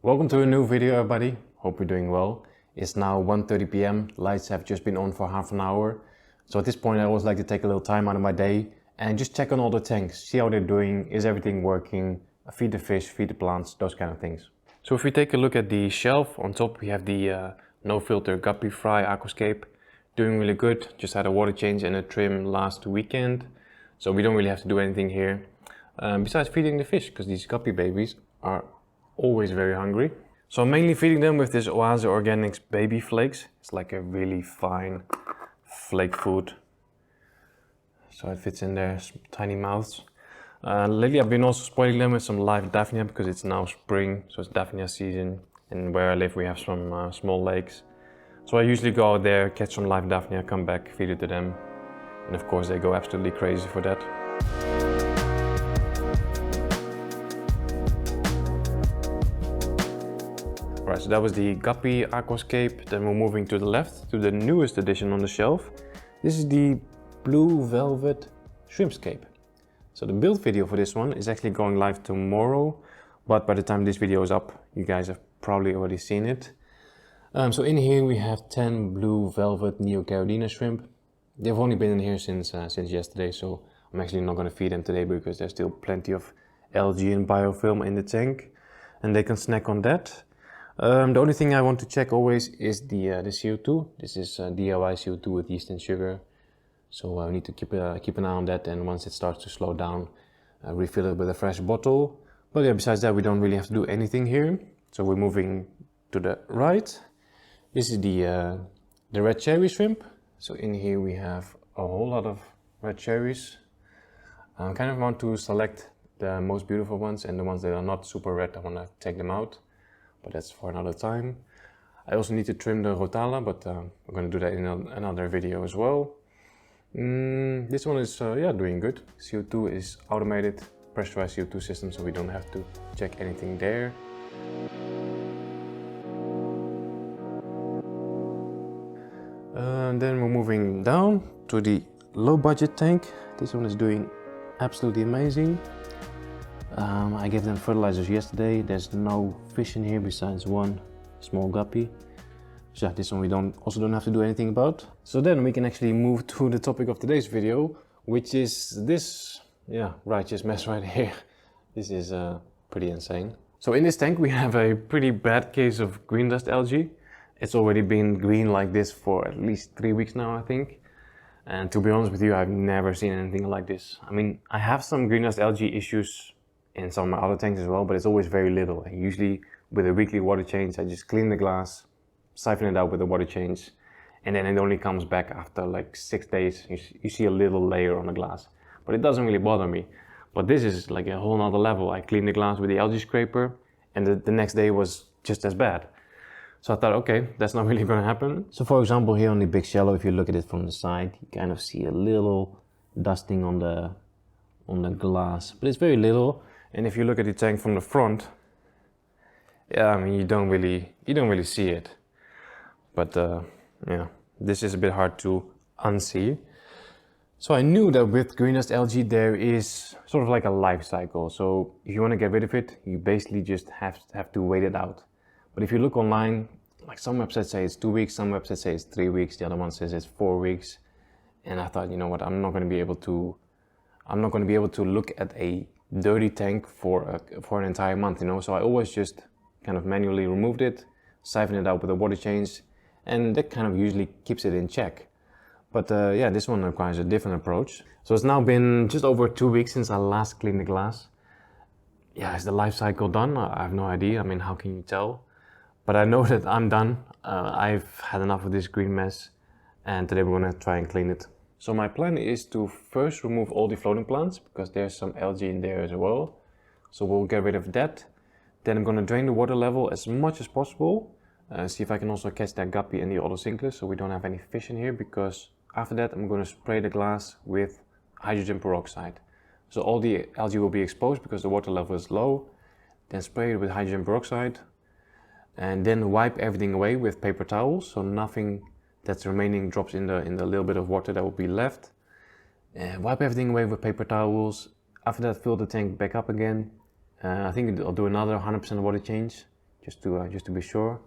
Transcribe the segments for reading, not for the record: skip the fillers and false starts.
Welcome to a new video, everybody. Hope you're doing well. It's now 1:30 p.m. Lights have just been on for half an hour. So at this point, I always like to take a little time out of my day and just check on all the tanks, see how they're doing, is everything working, feed the fish, feed the plants, those kind of things. So if we take a look at the shelf, on top we have the no filter Guppy Fry Aquascape. Doing really good, just had a water change and a trim last weekend. So we don't really have to do anything here. Besides feeding the fish, because these guppy babies are always very hungry. So I'm mainly feeding them with this Oase Organics baby flakes. It's like a really fine flake food. So it fits in their tiny mouths. Lately I've been also spoiling them with some live Daphnia because it's now spring, so it's Daphnia season. And where I live we have some small lakes. So I usually go out there, catch some live Daphnia, come back, feed it to them. And of course they go absolutely crazy for that. Right, so that was the Guppy Aquascape. Then we're moving to the left to the newest addition on the shelf. This is the Blue Velvet Shrimpscape. So the build video for this one is actually going live tomorrow, but by the time this video is up, you guys have probably already seen it. So in here we have 10 Blue Velvet Neocaridina shrimp. They've only been in here since yesterday, so I'm actually not going to feed them today because there's still plenty of algae and biofilm in the tank, and they can snack on that. The only thing I want to check always is the CO2. This is DIY CO2 with yeast and sugar. So I need to keep an eye on that, and once it starts to slow down, refill it with a fresh bottle. But yeah, besides that, we don't really have to do anything here. So we're moving to the right. This is the red cherry shrimp. So in here we have a whole lot of red cherries. I kind of want to select the most beautiful ones, and the ones that are not super red, I want to take them out. But that's for another time. I also need to trim the Rotala, but we're going to do that in another video as well. This one is doing good. CO2 is automated, pressurized CO2 system, so we don't have to check anything there. And then we're moving down to the low budget tank. This one is doing absolutely amazing. I gave them fertilizers yesterday. There's no fish in here besides one small guppy. So yeah, this one we also don't have to do anything about. So then we can actually move to the topic of today's video, which is this righteous mess right here. This is pretty insane. So in this tank we have a pretty bad case of green dust algae. It's already been green like this for at least 3 weeks now, I think. And to be honest with you, I've never seen anything like this. I mean, I have some green dust algae issues in some of my other tanks as well, but it's always very little. And usually with a weekly water change, I just clean the glass, siphon it out with a water change, and then it only comes back after like 6 days. You see a little layer on the glass, but it doesn't really bother me. But this is like a whole nother level. I cleaned the glass with the algae scraper, and the next day was just as bad. So I thought, okay, that's not really gonna happen. So for example, here on the big shallow, if you look at it from the side, you kind of see a little dusting on the glass, but it's very little. And if you look at the tank from the front, yeah, I mean, you don't really see it. But yeah, this is a bit hard to unsee. So I knew that with green dust algae, there is sort of like a life cycle. So if you want to get rid of it, you basically just have to wait it out. But if you look online, like some websites say it's 2 weeks, some websites say it's 3 weeks, the other one says it's 4 weeks. And I thought, you know what, I'm not going to be able to look at a dirty tank for an entire month, you know. So I always just kind of manually removed it, siphon it out with a water change, and that kind of usually keeps it in check. But yeah, this one requires a different approach. So it's now been just over 2 weeks since I last cleaned the glass. Yeah, is the life cycle done? I have no idea. I mean, how can you tell? But I know that I'm done. I've had enough of this green mess, and today we're gonna try and clean it. So my plan is to first remove all the floating plants because there's some algae in there as well. So we'll get rid of that. Then I'm gonna drain the water level as much as possible. See if I can also catch that guppy and the otocinclus so we don't have any fish in here, because after that I'm gonna spray the glass with hydrogen peroxide. So all the algae will be exposed because the water level is low. Then spray it with hydrogen peroxide. And then wipe everything away with paper towels, so nothing that's remaining drops in the little bit of water that will be left. Wipe everything away with paper towels. After that, fill the tank back up again. I think I'll do another 100% water change, just to be sure.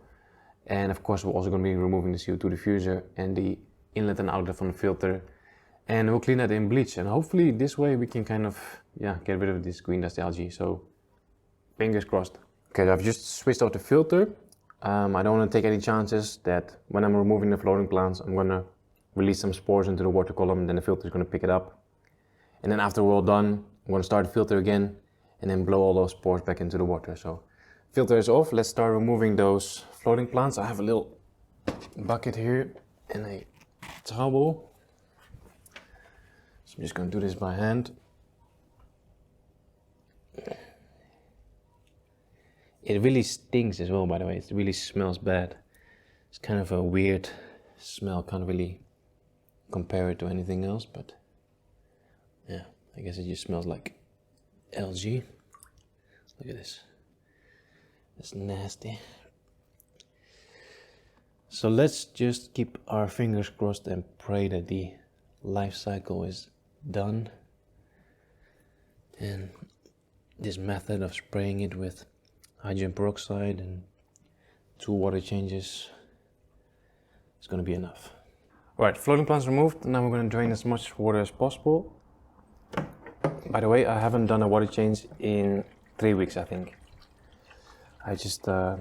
And of course, we're also going to be removing the CO2 diffuser and the inlet and outlet from the filter. And we'll clean that in bleach. And hopefully this way we can kind of, get rid of this green dust algae. So fingers crossed. Okay, I've just switched out the filter. I don't want to take any chances that when I'm removing the floating plants, I'm going to release some spores into the water column, then the filter is going to pick it up. And then after we're all done, I'm going to start the filter again and then blow all those spores back into the water. So filter is off. Let's start removing those floating plants. I have a little bucket here and a towel. So I'm just going to do this by hand. It really stinks as well, by the way. It really smells bad. It's kind of a weird smell. Can't really compare it to anything else, but yeah, I guess it just smells like algae. Look at this. It's nasty. So let's just keep our fingers crossed and pray that the life cycle is done. And this method of spraying it with hydrogen peroxide and 2 water changes is going to be enough. Alright, floating plants removed. Now we're going to drain as much water as possible. By the way, I haven't done a water change in 3 weeks, I think. I just, I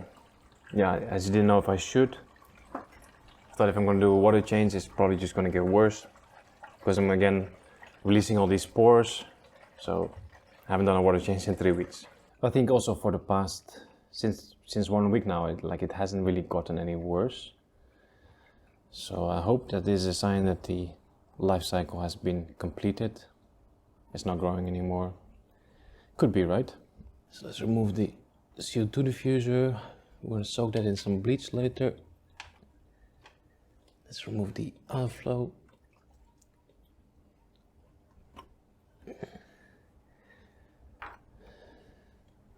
just didn't know if I should. I thought if I'm going to do a water change, it's probably just going to get worse because I'm again releasing all these spores. So I haven't done a water change in 3 weeks. I think also for the past, since 1 week now, it hasn't really gotten any worse. So I hope that this is a sign that the life cycle has been completed. It's not growing anymore. Could be, right? So let's remove the CO2 diffuser. We're going to soak that in some bleach later. Let's remove the outflow.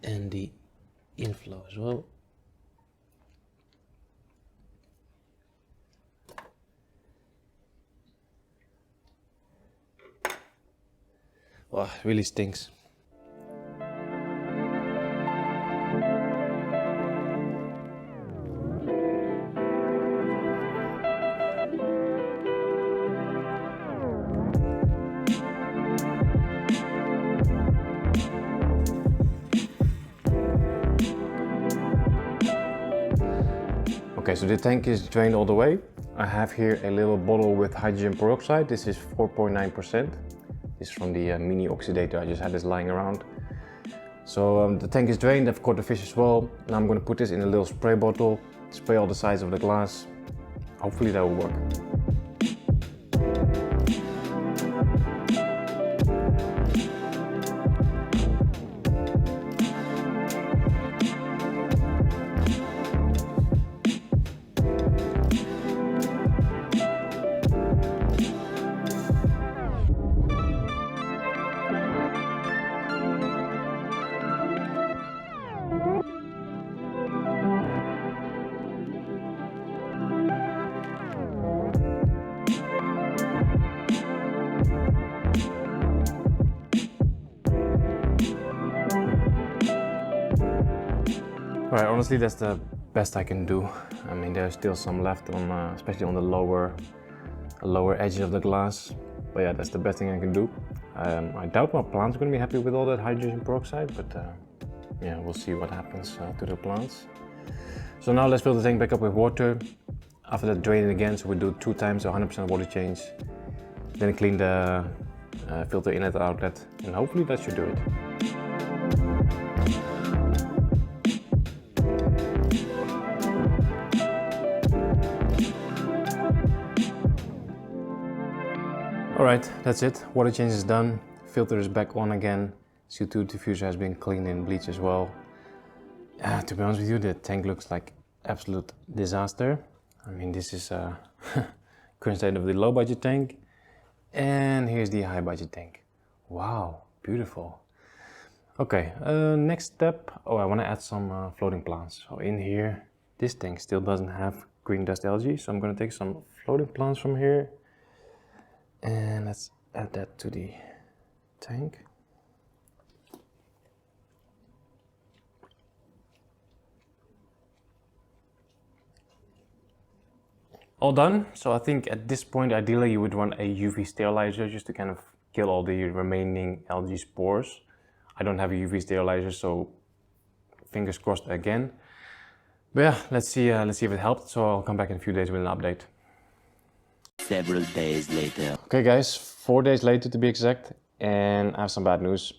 And the inflow as well. Wow, it really stinks. Okay, so the tank is drained all the way. I have here a little bottle with hydrogen peroxide. This is 4.9%. This is from the mini oxidator. I just had this lying around. So the tank is drained. I've caught the fish as well. Now I'm going to put this in a little spray bottle, spray all the sides of the glass. Hopefully that will work. Right, honestly that's the best I can do. I mean there's still some left on, especially on the lower edge of the glass. But yeah, that's the best thing I can do. I doubt my plants are going to be happy with all that hydrogen peroxide, but yeah, we'll see what happens to the plants. So now let's fill the tank back up with water. After that, drain it again, so we do 2 times 100% water change. Then clean the filter inlet and outlet, and hopefully that should do it. Alright, that's it. Water change is done. Filter is back on again. CO2 diffuser has been cleaned in bleach as well. To be honest with you, the tank looks like absolute disaster. I mean, this is current state of the low budget tank. And here's the high budget tank. Wow, beautiful. Okay, next step. Oh, I want to add some floating plants. So in here, this tank still doesn't have green dust algae. So I'm going to take some floating plants from here. And let's add that to the tank. All done. So I think at this point, ideally you would run a UV sterilizer just to kind of kill all the remaining algae spores. I don't have a UV sterilizer, so fingers crossed again. But yeah, let's see if it helped. So I'll come back in a few days with an update. Several days later. Okay guys, 4 days later to be exact, and I have some bad news.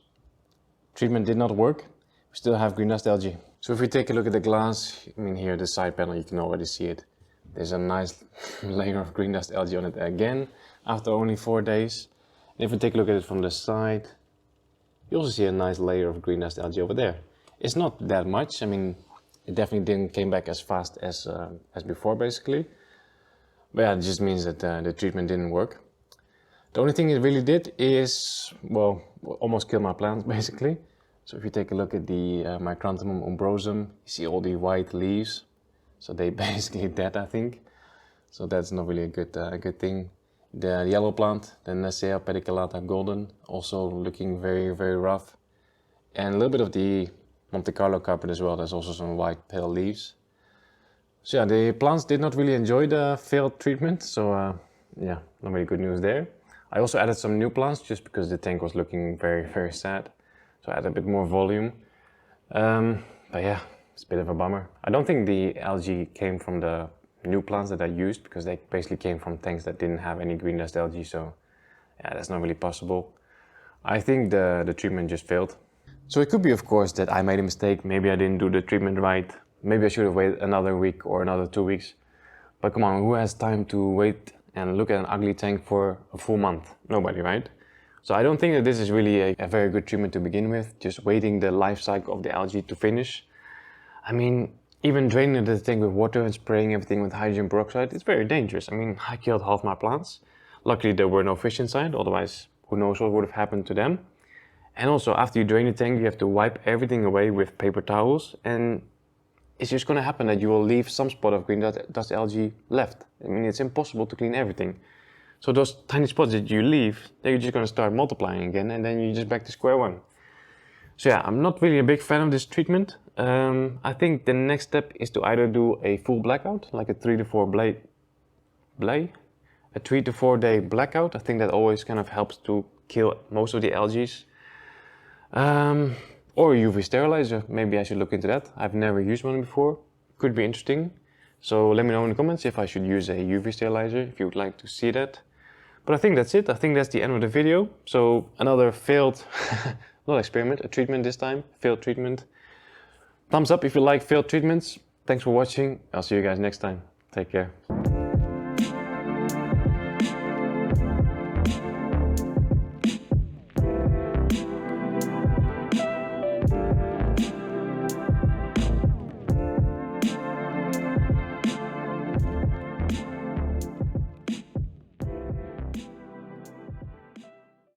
Treatment did not work. We still have green dust algae. So if we take a look at the glass, I mean here the side panel, you can already see it. There's a nice layer of green dust algae on it again after only 4 days. And if we take a look at it from the side, you also see a nice layer of green dust algae over there. It's not that much. I mean, it definitely didn't came back as fast as before basically. But yeah, it just means that the treatment didn't work. The only thing it really did is, well, almost kill my plants basically. So if you take a look at the Micranthemum umbrosum, you see all the white leaves. So they basically dead, I think. So that's not really a good thing. The yellow plant, the Nassea pediculata golden, also looking very, very rough. And a little bit of the Monte Carlo carpet as well. There's also some white pale leaves. So yeah, the plants did not really enjoy the failed treatment. So yeah, not really good news there. I also added some new plants just because the tank was looking very, very sad. So I added a bit more volume. But yeah, it's a bit of a bummer. I don't think the algae came from the new plants that I used because they basically came from tanks that didn't have any green dust algae. So yeah, that's not really possible. I think the treatment just failed. So it could be, of course, that I made a mistake. Maybe I didn't do the treatment right. Maybe I should have waited another week or another 2 weeks. But come on, who has time to wait and look at an ugly tank for a full month? Nobody, right? So I don't think that this is really a very good treatment to begin with, just waiting the life cycle of the algae to finish. I mean, even draining the tank with water and spraying everything with hydrogen peroxide, it's very dangerous. I mean, I killed half my plants. Luckily there were no fish inside, otherwise who knows what would have happened to them. And also after you drain the tank, you have to wipe everything away with paper towels, and it's just going to happen that you will leave some spot of green dust algae left. I mean, it's impossible to clean everything. So those tiny spots that you leave, they're just going to start multiplying again, and then you're just back to square one. So yeah, I'm not really a big fan of this treatment. I think the next step is to either do a full blackout, like a 3 to 4 day blackout. I think that always kind of helps to kill most of the algae. Or a UV sterilizer, maybe I should look into that. I've never used one before, could be interesting. So let me know in the comments if I should use a UV sterilizer, if you would like to see that. But I think that's it, I think that's the end of the video. So another failed, not experiment, a treatment this time, failed treatment. Thumbs up if you like failed treatments. Thanks for watching, I'll see you guys next time. Take care.